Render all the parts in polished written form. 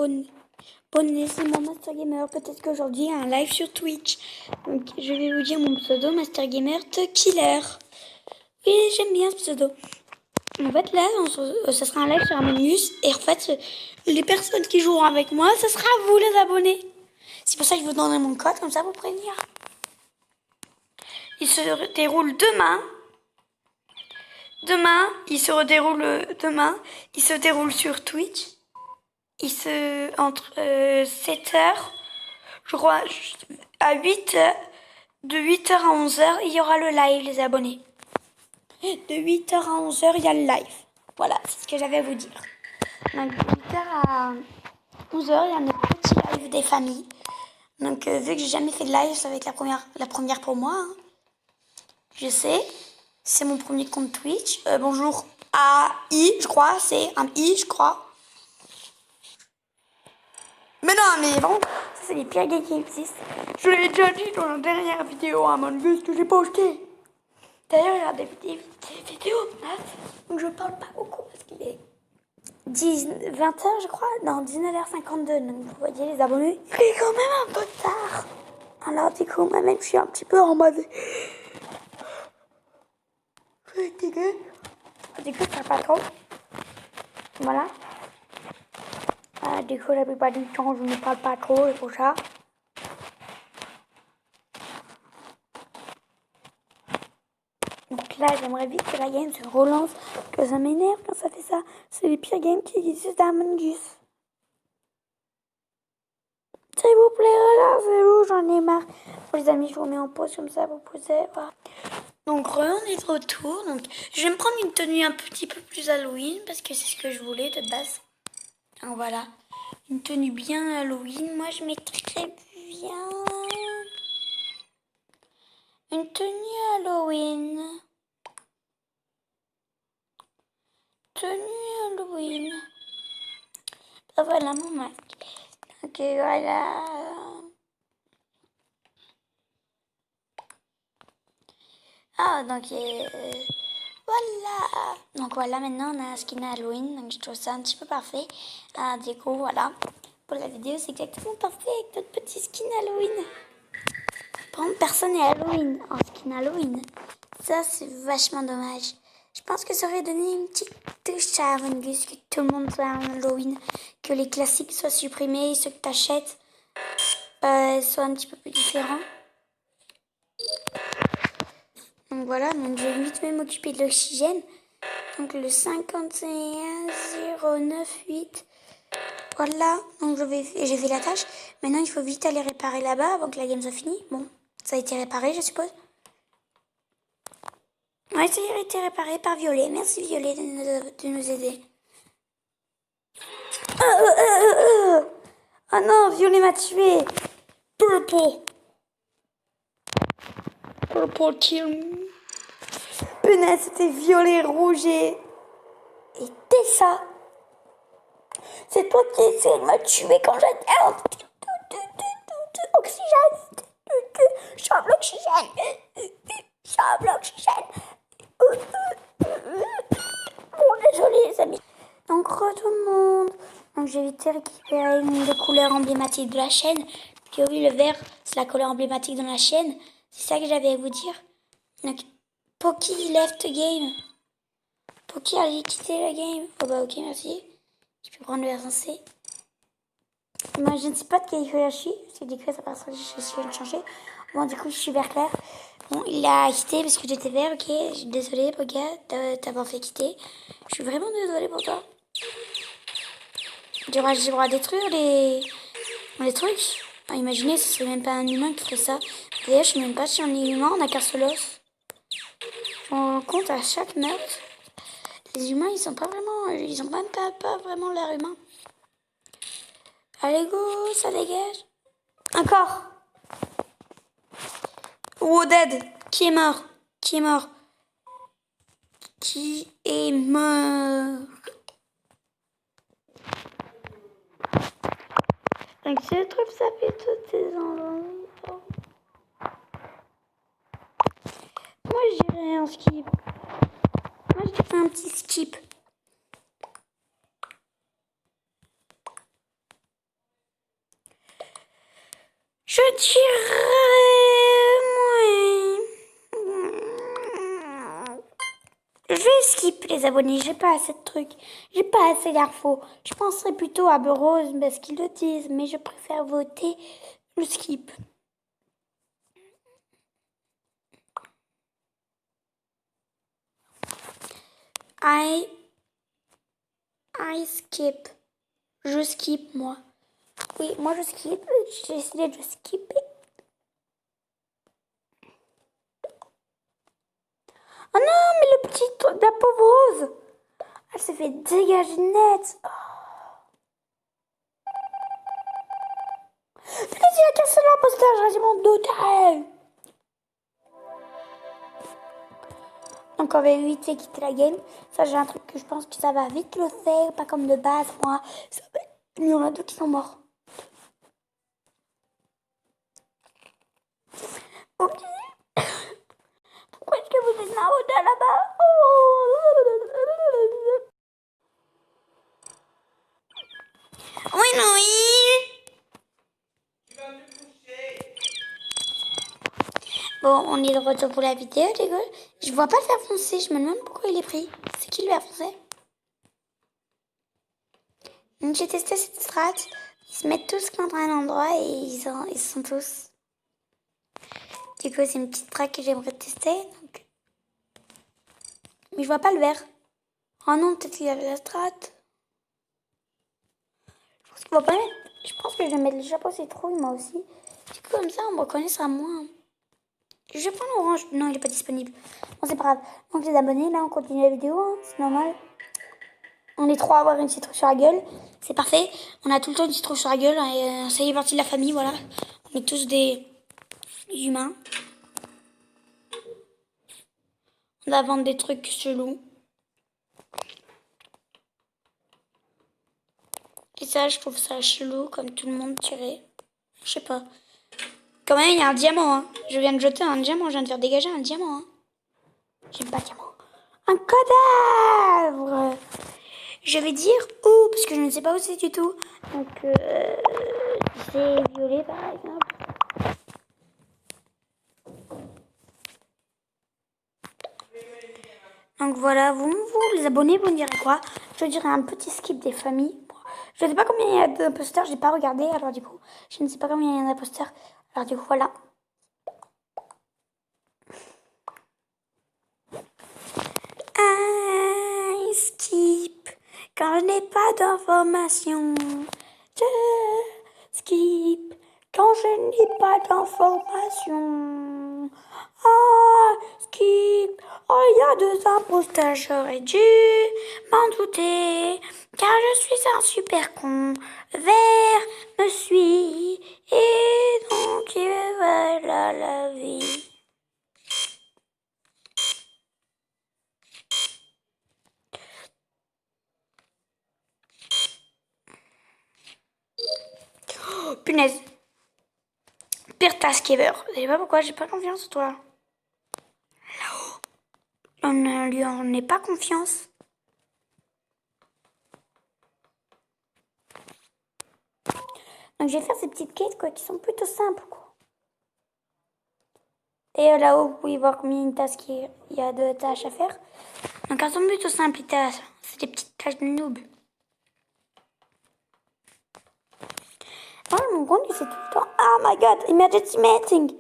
abonner, c'est mon Master Gamer. Peut-être qu'aujourd'hui, il y a un live sur Twitch. Donc, je vais vous dire mon pseudo, Master Gamer The Killer. Et j'aime bien ce pseudo. En fait, là, ça sera un live sur Among Us. Et en fait, les personnes qui joueront avec moi, ce sera vous, les abonnés. C'est pour ça que je vous donnerai mon code, comme ça, vous prévenir. Il se déroule demain. Il se déroule sur Twitch. Entre 7h, je crois, à 8h, de 8h à 11h, il y aura le live, les abonnés. De 8h à 11h, il y a le live. Voilà, c'est ce que j'avais à vous dire. Donc, de 8h à 11h, il y a notre petit live des familles. Donc, vu que j'ai jamais fait de live, ça va être la première pour moi. Hein. Je sais. C'est mon premier compte Twitch. Bonjour AI, je crois. C'est un I, je crois. Mais non, mais bon, ça c'est les pires games qui existent. Je l'ai déjà dit dans la dernière vidéo à Among Us que j'ai posté. D'ailleurs, il y a des vidéos, donc je parle pas beaucoup parce qu'il est 20h, je crois. Non, 19h52. Donc vous voyez les abonnés, il est quand même un peu tard. Alors du coup, moi-même, je suis un petit peu en mode... fatiguée. Du coup, ça pas trop. Voilà. Du coup, la plupart du temps, je ne parle pas trop, c'est pour ça. Donc là, j'aimerais vite que la game se relance, que ça m'énerve quand ça fait ça. C'est les pires games qui existent à Among Us. S'il vous plaît, relancez-vous, j'en ai marre. Pour les amis, je vous mets en pause comme ça, vous pouvez voir. Donc, on est de retour. Donc, je vais me prendre une tenue un petit peu plus Halloween parce que c'est ce que je voulais de base. Donc, voilà. Une tenue bien Halloween. Moi, je mettrais bien une tenue Halloween. Tenue Halloween. Ah, voilà mon masque. Donc, voilà. Ah, donc, voilà. Donc, voilà, maintenant, on a un skin Halloween. Donc, je trouve ça un petit peu parfait. Ah, du coup, voilà. Pour la vidéo, c'est exactement parfait avec notre petit skin Halloween. Par contre, personne n'est Halloween en skin Halloween. Ça, c'est vachement dommage. Je pense que ça aurait donné une petite touche à Among Us, que tout le monde soit en Halloween. Que les classiques soient supprimés, ceux que t'achètes soient un petit peu plus différents. Donc voilà, donc je vais vite m'occuper de l'oxygène. Donc le 51098. Voilà, donc j'ai fait la tâche. Maintenant, il faut vite aller réparer là-bas avant que la game soit finie. Bon, ça a été réparé, je suppose. Ouais, ça a été réparé par Violet. Merci Violet de nous aider. Ah non, Violet m'a tué. Purple kill. Punaise, c'était violet, rouge et Tessa. C'est toi qui essayais de me tuer quand j'étais en oxygène. Chauffe l'oxygène. Chauffe l'oxygène. Bon, désolé les amis. Donc, tout le monde. Donc, j'ai vite récupéré une des couleurs emblématiques de la chaîne. Puis oui, le vert, c'est la couleur emblématique de la chaîne. C'est ça que j'avais à vous dire. Donc, Poki left game. Poki a quitté la game. Oh bah ok, merci. Je peux prendre le R1C. Moi, je ne sais pas de quelle couleur je suis. Parce que du coup, ça passe, je suis de changer. Bon, du coup, je suis vert clair. Bon, il a quitté parce que j'étais vert, ok. Je suis désolée, Poki, t'avoir fait quitter. Je suis vraiment désolée pour toi. J'ai le droit à détruire les trucs. Enfin, imaginez, ce serait même pas un humain qui ferait ça. D'ailleurs, je sais même pas si on est humain, on a qu'un seul os. Je me rends compte à chaque meurtre. Les humains, ils sont pas vraiment... Ils ont même pas vraiment l'air humain. Allez, go, ça dégage. Encore. Oh, dead. Qui est mort? Qui est mort? Qui est mort? Donc, je trouve ça fait toutes ces endroits. Moi, je dirais un skip. Moi, je dirais un petit skip. Je dirais... Je vais skip les abonnés, j'ai pas assez de trucs, j'ai pas assez d'infos. Je penserais plutôt à Burroughs parce qu'ils le disent, mais je préfère voter le skip. I skip. Je skip, moi. Oui, moi je skip. J'ai décidé de skipper. Oh non, mais le petit truc de la pauvre Rose. Elle s'est fait dégager net. Oh. Mais il a cassé l'imposteur, j'ai mon d'hôtel. Donc on va éviter quitter la game. Ça, j'ai un truc que je pense que ça va vite le faire. Pas comme de base, moi. Il y en a deux qui sont morts. Ok. Pourquoi est-ce que vous êtes marauda là-bas? Oui, oui. Bon, on est de retour pour la vidéo, les gars. Je vois pas le faire foncer. Je me demande pourquoi il est pris. C'est qui lui a foncé? Donc j'ai testé cette strat. Ils se mettent tous contre un endroit et ils sont tous. Du coup, c'est une petite strat que j'aimerais tester. Donc... Mais je vois pas le vert. Oh non, peut-être qu'il y avait la strat. Je pense qu'il va pas mettre. Je pense que je vais mettre le chapeau citrouille moi aussi. Du coup, comme ça, on me reconnaîtra moins. Je vais prendre l'orange. Non, il est pas disponible. Bon, c'est pas grave. Donc les abonnés, là, on continue la vidéo. Hein. C'est normal. On est trois à avoir une citrouille sur la gueule. C'est parfait. On a tout le temps une citrouille sur la gueule. Et, ça y est partie de la famille, voilà. On est tous des humains. On va vendre des trucs chelous. Et ça, je trouve ça chelou, comme tout le monde dirait. Je sais pas. Quand même, il y a un diamant. Hein. Je viens de jeter un diamant. Je viens de faire dégager un diamant. Hein. J'aime pas diamant. Un cadavre. Je vais dire où, parce que je ne sais pas où c'est du tout. Donc, c'est violet, par exemple. Donc voilà, vous les abonnés, vous me direz quoi? Je dirais un petit skip des familles. Je ne sais pas combien il y a d'imposteurs, j'ai pas regardé, alors du coup, je ne sais pas combien il y a d'imposteurs. Alors du coup, voilà. Un skip quand je n'ai pas d'informations. Je skip quand je n'ai pas d'informations. Ah, skip. Oh, il y a deux imposteurs, j'aurais dû m'en douter. Car je suis un super con. Vert me suit. Et donc, voilà la vie. Oh, punaise. Pire task ever. Je sais pas pourquoi, j'ai pas confiance en toi. Là-haut. On ne lui en est pas confiance. Donc je vais faire ces petites quêtes quoi, qui sont plutôt simples quoi. Et là-haut, vous pouvez voir combien de tasks il y a de tâches à faire. Donc elles sont plutôt simples les tâches. C'est des petites tâches de noob. Moi, mon compte, c'est tout le temps. Oh my god, emergency meeting.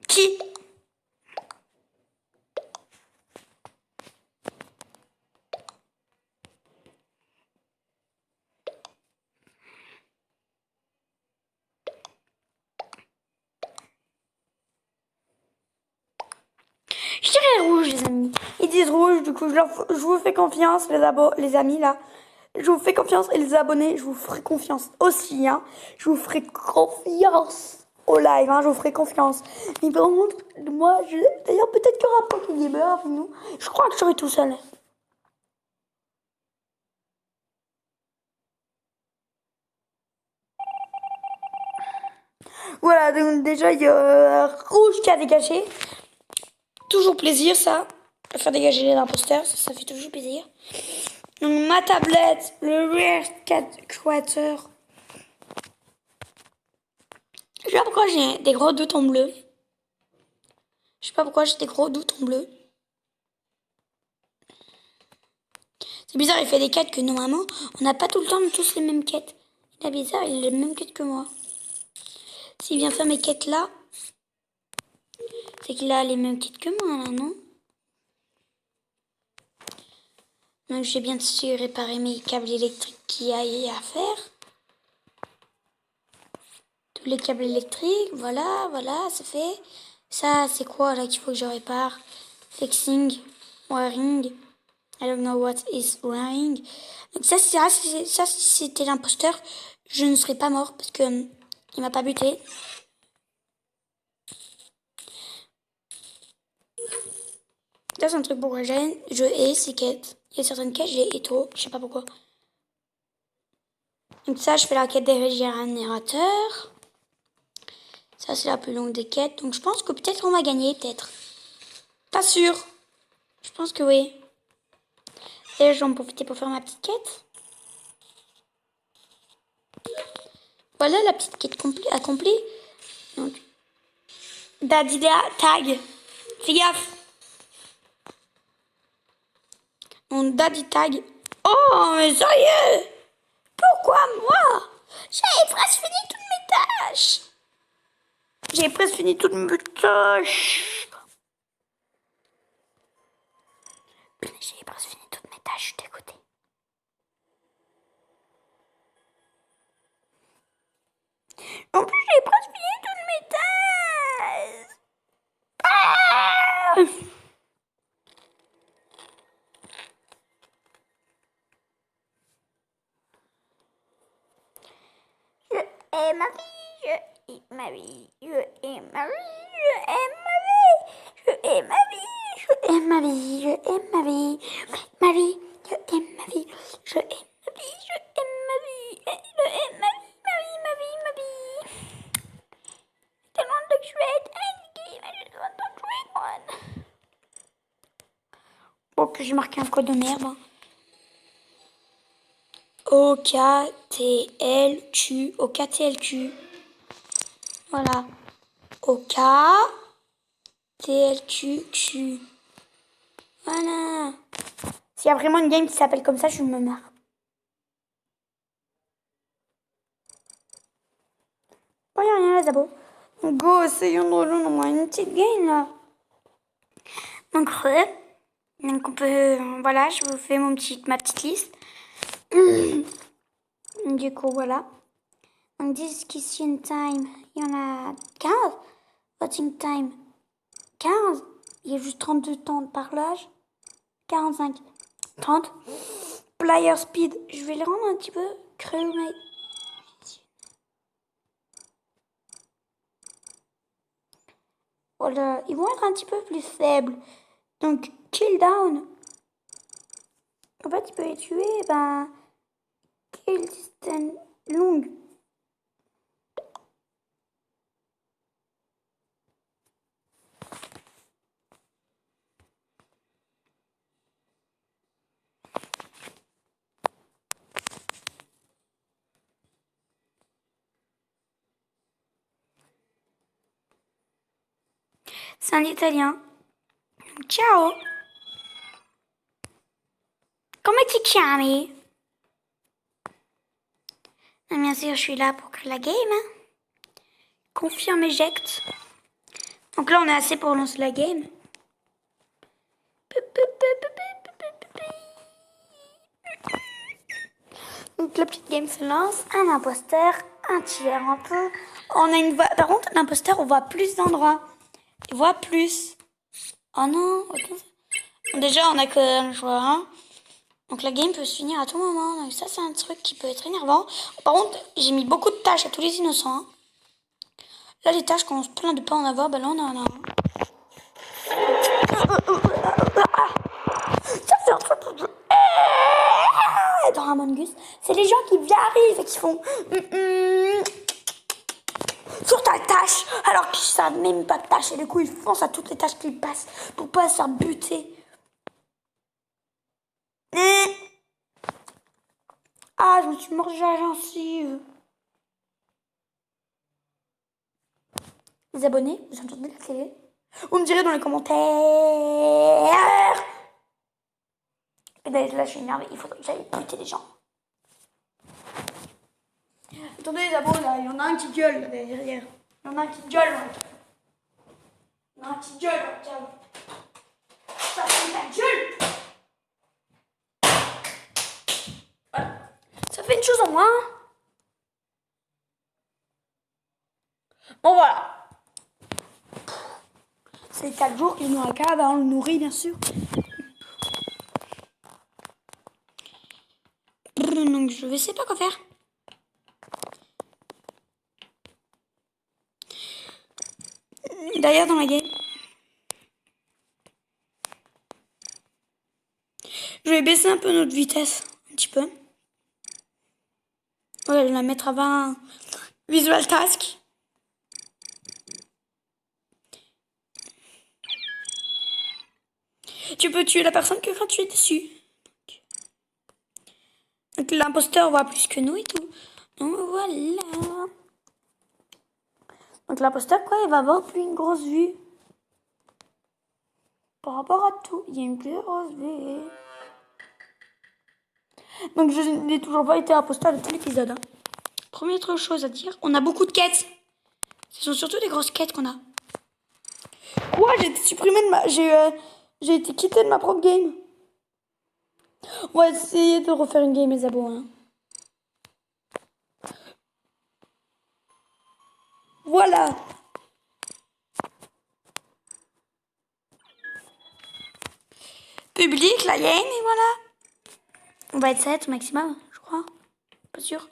Qui? Je dirais rouge, les amis. Ils disent rouge, du coup, je vous fais confiance, les amis, là. Je vous fais confiance et les abonnés, je vous ferai confiance aussi, hein. Je vous ferai confiance au live, hein. Je vous ferai confiance. Mais par contre, moi, d'ailleurs, peut-être qu'il y aura Poké Gamer avec nous. Je crois que je serai tout seul. Voilà, donc déjà, il y a rouge qui a dégagé. Toujours plaisir, ça. Faire dégager les imposteurs, ça fait toujours plaisir. Donc ma tablette, le Rear Creator. Je sais pas pourquoi j'ai des gros doutes en bleu. Je sais pas pourquoi j'ai des gros doutes en bleu. C'est bizarre, il fait des quêtes que normalement, on n'a pas tout le temps tous les mêmes quêtes. Il est bizarre, il a les mêmes quêtes que moi. S'il vient faire mes quêtes là, c'est qu'il a les mêmes quêtes que moi là, non? Donc j'ai bien sûr réparé mes câbles électriques qu'il y a à faire. Tous les câbles électriques, voilà, c'est fait. Ça, c'est quoi là qu'il faut que je répare? Fixing, wiring. I don't know what is wiring. Donc ça, si c'était l'imposteur, je ne serais pas mort parce que il m'a pas buté. Ça, c'est un truc pourquoi je hais ces quêtes. Il y a certaines quêtes, je les hais trop, je sais pas pourquoi. Donc ça, je fais la quête des régénérateurs. Ça, c'est la plus longue des quêtes. Donc je pense que peut-être on va gagner, peut-être. Pas sûr. Je pense que oui. Et je vais en profiter pour faire ma petite quête. Voilà la petite quête accomplie. Donc, Daddy Tag. Fais gaffe. Mon Daddy Tag. Oh, mais sérieux? Pourquoi moi? J'avais presque fini toutes mes tâches. J'ai presque fini toutes mes tâches. J'ai presque fini toutes mes tâches, je suis dégoûtée. En plus, j'ai presque fini toutes mes tâches. Ah! Je aime ma vie, je aime ma vie, je aime ma vie, je aime ma vie, je aime ma vie, je aime ma vie, je aime ma vie, ma vie, je aime ma vie, je aime ma vie, je aime ma vie, je aime ma vie, ma vie, ma vie, ma vie. Tellement de chouette, mais je want to drink one. Bon, que j'ai marqué un code de merde. OKTLQ, OKTLQ. Voilà. OKTLQQ. Voilà. S'il y a vraiment une game qui s'appelle comme ça, je me marre. Oh, y'a rien là, Zabo. Go, essayons de rejoindre moi une petite game là. Donc, donc on peut. Voilà, je vous fais ma petite liste. Du coup, voilà. Donc, discussion time, il y en a 15. Voting time, 15. Il y a juste 32 temps de parlage. 45, 30. Player speed, je vais le rendre un petit peu creux, mais... Voilà, ils vont être un petit peu plus faibles. Donc, kill down. En fait, il peut les tuer, ben... Kill distance longue. C'est un italien. Ciao. Come ti chiami? Bien sûr, je suis là pour créer la game. Confirme éjecte. Donc là, on est assez pour lancer la game. Donc la petite game se lance. Un imposteur, un tueur un peu. On a une voix. Par contre, l'imposteur, on voit plus d'endroits. Il voit plus. Oh non. Déjà, on a qu'un joueur. Hein. Donc la game peut se finir à tout moment. Donc ça, c'est un truc qui peut être énervant. Par contre, j'ai mis beaucoup de tâches à tous les innocents. Hein. Là, les tâches, quand on se plaint de pas en avoir, ben là, on en a. Ça, c'est un truc dans Among Us. C'est les gens qui arrivent et qui font sur ta tâche, alors qu'ils savent même pas de tâche. Et du coup, ils foncent à toutes les tâches qu'ils passent pour pas se faire buter. Ah, je me suis mordue la gencive. Les abonnés, vous entendez la télé? Vous me direz dans les commentaires. Et d'ailleurs, là, je suis énervée. Il faudrait que j'aille buter les gens. Attendez, les abonnés, là, il y en a un qui gueule là, derrière. Il y en a un qui gueule. Là. Il y en a un qui gueule. Là, regarde. Ça, c'est ta gueule. Voilà. Ça fait une chose en moins. Bon, voilà. C'est 4 jours qu'il nous a cave, on le nourrit, bien sûr. Donc, je ne sais pas quoi faire. D'ailleurs, dans la game, je vais baisser un peu notre vitesse. Un petit peu. Ouais, je vais la mettre à 20 visual task. Tu peux tuer la personne que quand tu es dessus. Donc l'imposteur voit plus que nous et tout. Donc voilà. Donc l'imposteur, quoi, il va avoir plus une grosse vue. Par rapport à tout, il y a une plus grosse vue. Donc je n'ai toujours pas été imposteur de tout l'épisode. Hein. Première chose à dire, on a beaucoup de quêtes. Ce sont surtout des grosses quêtes qu'on a. Quoi, j'ai été supprimé de ma... J'ai été quitté de ma propre game. On va essayer de refaire une game, les abos. Hein. Voilà. Public, la game, et voilà. On va être 7 maximum, je crois. Pas sûr.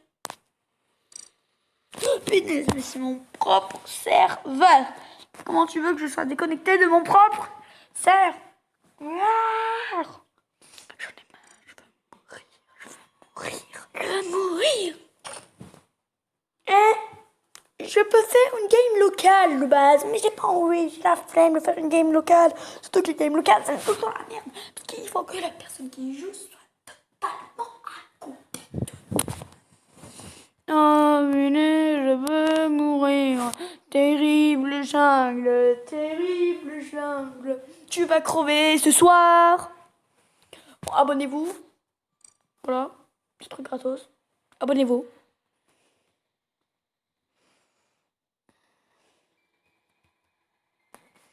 Oh, punaise, mais c'est mon propre serveur. Comment tu veux que je sois déconnecté de mon propre serveur? J'en ai marre, je veux mourir. Je peux faire une game locale de base, mais j'ai pas envie, j'ai la flemme de faire une game locale. Surtout que les games locales, c'est toujours la merde. Parce qu'il faut que la personne qui joue soit totalement à côté de nous. Oh, venez, je veux mourir. Terrible jungle, terrible jungle. Tu vas crever ce soir. Bon, abonnez-vous. Voilà, petit truc gratos. Abonnez-vous.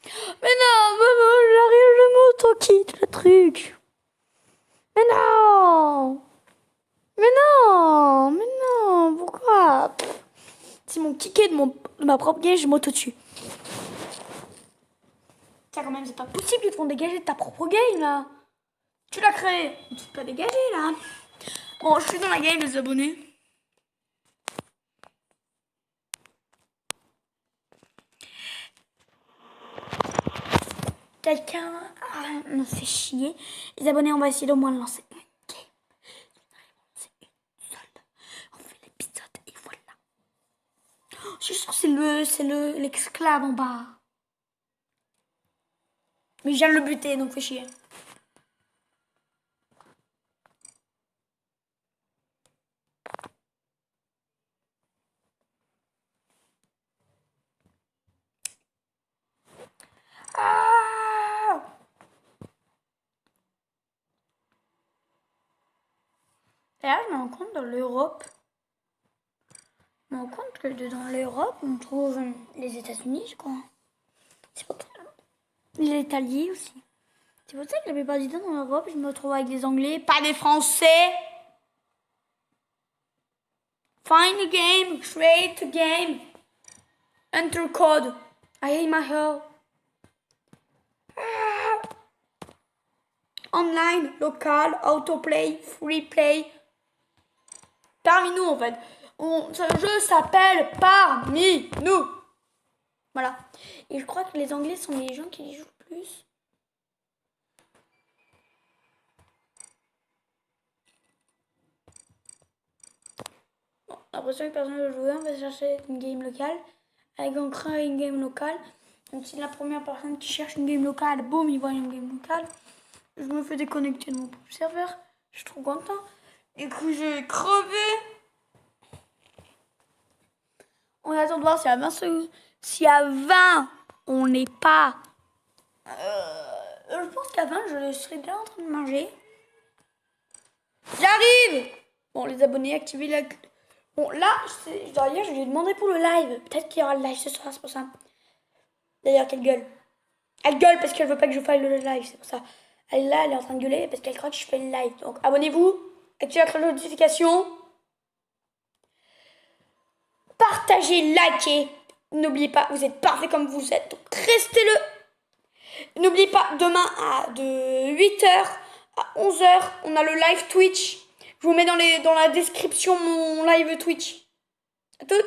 Mais non, maman, j'arrive, je m'auto-quitte le truc. Mais non. Mais non, mais non, pourquoi? Si mon kické de ma propre game, je m'auto-tue. Tiens, quand même, c'est pas possible de te dégager de ta propre game, là. Tu l'as créé. Tu peux pas dégager, là. Bon, je suis dans la game, les abonnés. Quelqu'un me fait chier. Les abonnés, on va essayer d'au moins lancer une game. On fait l'épisode et voilà. Je suis sûre que c'est l'esclave en bas. Mais je viens de le buter, donc fais chier. Ah! Et là, je me rends compte dans l'Europe. Je me rends compte que dans l'Europe, on trouve les États-Unis, je crois. C'est pour ça. L'Italie aussi. C'est pour ça que la plupart du temps dans l'Europe, je me retrouve avec des Anglais, pas des Français. Find a game, create a game. Enter code. I hate my hell. Online, local, autoplay, free play. Parmi nous en fait. Ce jeu s'appelle Parmi nous. Voilà. Et je crois que les Anglais sont les gens qui y jouent le plus. Bon, l'impression que personne ne veut jouer, on va chercher une game locale. Avec on crée une game locale. Donc si la première personne qui cherche une game locale, boum, il voit une game locale. Je me fais déconnecter de mon propre serveur. Je suis trop content. Du coup, je vais crever. On attend de voir si à 20 secondes. Si à 20, on n'est pas. Je pense qu'à 20, je serai bien en train de manger. J'arrive! Bon, les abonnés, activez la. Bon, là, d'ailleurs, je lui ai demandé pour le live. Peut-être qu'il y aura le live ce soir, c'est pour ça. D'ailleurs, qu'elle gueule. Elle gueule parce qu'elle veut pas que je fasse le live, c'est pour ça. Elle est là, elle est en train de gueuler parce qu'elle croit que je fais le live. Donc, abonnez-vous, activez la cloche de notification. Partagez, likez. N'oubliez pas, vous êtes parfait comme vous êtes. Donc, restez-le. N'oubliez pas, demain de 8h à 11h, on a le live Twitch. Je vous mets dans la description mon live Twitch. À toutes.